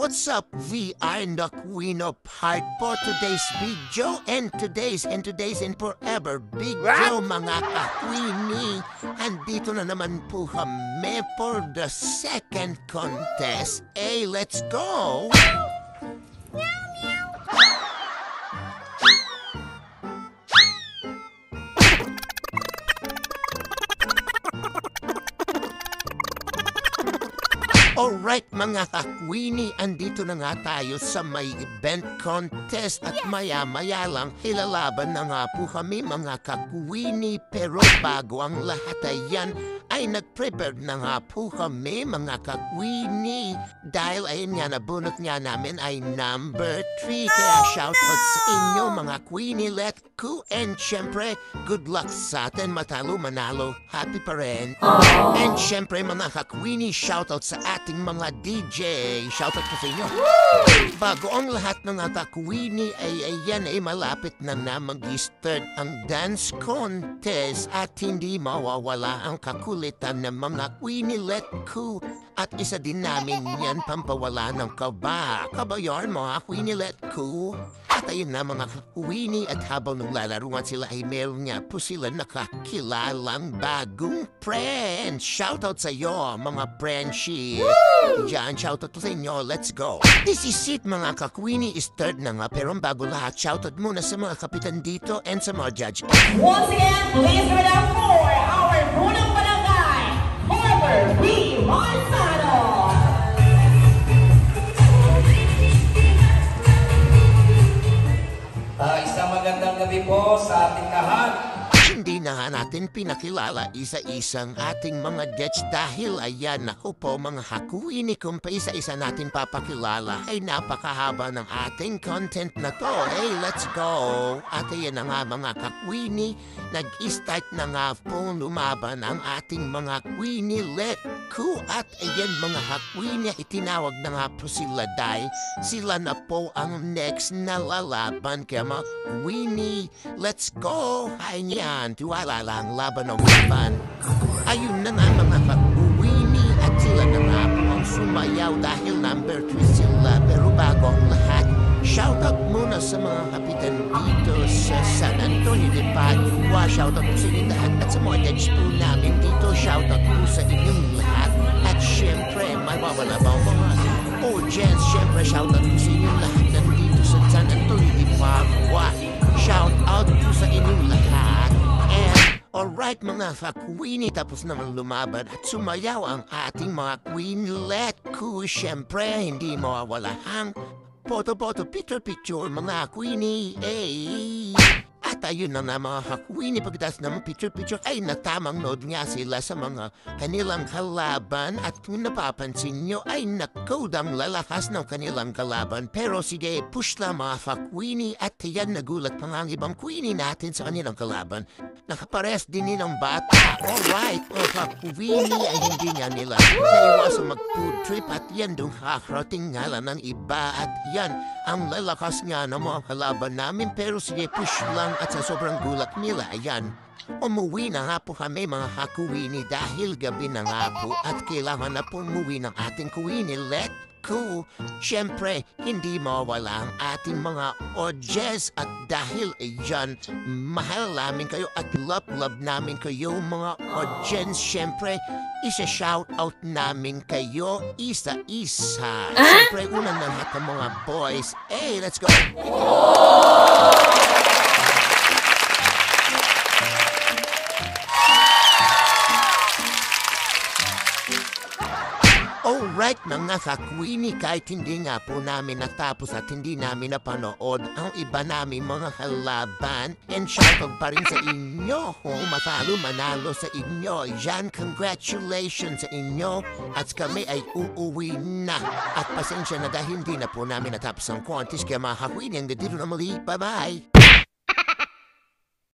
What's up, VR na Queen of Heart for today's video and today's and forever video mga ka-Queenie. Andito na naman po kami for the second contest. Hey, let's go! Alright mga ka-Queenie, andito na nga tayo sa may event contest at maya-maya lang ilalaban na nga po kami mga ka-Queenie. Pero bago ang lahat ayan ay nag-prepare na nga po kami mga ka-Queenie. Dahil ayun nga nabunot nga namin ay number 3. Kaya shoutout sa inyo mga Queenie, let go. And syempre, good luck sa atin, matalo manalo, happy pa rin. And syempre mga ka-Queenie, shoutout sa ating mga DJ. Shoutout po sa inyo. Bago ang lahat ng ka-Queenie ay ayan ay malapit na mag-start ang dance contest at hindi mawawala ang kakulitan ng mga Queenie, let go. At isa din namin yan pampawala ng kaba. Kabayan mga Queenie, let go. At ayun na mga ka-Queenie, at habang nung lalaruan sila ay meron nga po sila nakakilalang bagong friends. Shoutout sa iyo mga friendship. Diyan, shoutout po sa inyo. Let's go. This is it mga ka-Queenie, is third na nga. Pero bago lahat, shoutout muna sa mga kapitan dito and sa mga judge. Once again, please give it up for our unang barangay, Harbor B. Marzano. Isang magandang gabi po sa ating lahat. Hindi na nga natin pinakilala isa-isang ating mga judge dahil ayan ako po mga ka-Queenie, kung pa isa-isa natin papakilala ay napakahaba ng ating content na to. Hey, let's go! At ayan na nga mga ka-Queenie, nag-start na nga po lumaban ang ating mga Queenie, let go. At ayan mga ka-Queenie, itinawag na nga po sila dahil sila na po ang next na lalaban. Kaya mga Queenie, let's go! Ayan, tiwala lang, laban ng laban. Ayun na nga mga ka-Queenie, at sila na nga po ang sumayaw dahil number 3 sila. Pero bago ang lahat, shoutout muna sa mga kapitan dito sa San Antonio de Padua. Shoutout po sa inyong lahat at sa mga judge po namin dito. Shoutout po sa inyong lahat. At syempre, may mawala ba ang mga audience? Syempre, shoutout po sa inyong lahat nandito sa San Antonio de Padua. Shoutout po sa inyong lahat. And alright mga ka-Queenie, tapos naman lumaban at sumayaw ang ating mga Queen, let go. Syempre, hindi mawawala ang photo, picture, mga Queenie. Hey! At ayun na nga mga ka-Queenie, pagkatapos naman picture, ay natamang nod nga sila sa mga kanilang kalaban. At kung napapansin nyo, ay nag-code ang lalakas ng kanilang kalaban. Pero sige, push lang mga ka-Queenie. At yan, nagulat pa nga ang ibang Queenie natin sa kanilang kalaban. Nakapares din nilang bata. Alright, mga ka-Queenie, ay hindi nga nila naiwasan mag-food trip. At yan, doon kakarating nga lang ng iba. At yan, ang lalakas nga ng mga kalaban namin. Pero sige, push lang. At sa sobrang gulat nila, ayan, umuwi na nga po kami mga ka-Queenie dahil gabi na nga po at kailangan na po umuwi ng ating Queenie, let go. Siyempre, hindi mawala ang ating mga audience at dahil ayan, mahal namin kayo at love namin kayo mga audience. Siyempre, isa-shoutout namin kayo isa-isa. Siyempre, una na lahat ng mga boys. Hey, let's go! Alright mga ka-Queenie, kahit hindi nga po namin natapos at hindi namin napanood ang iba namin mga kalaban, and shoutout pa rin sa inyo kung matalo manalo sa inyo. Yan, congratulations sa inyo at kami ay uuwi na. At pasensya na dahil hindi na po namin natapos ang contest, kaya mga ka-Queenie, hanggang dito na muli. Bye-bye!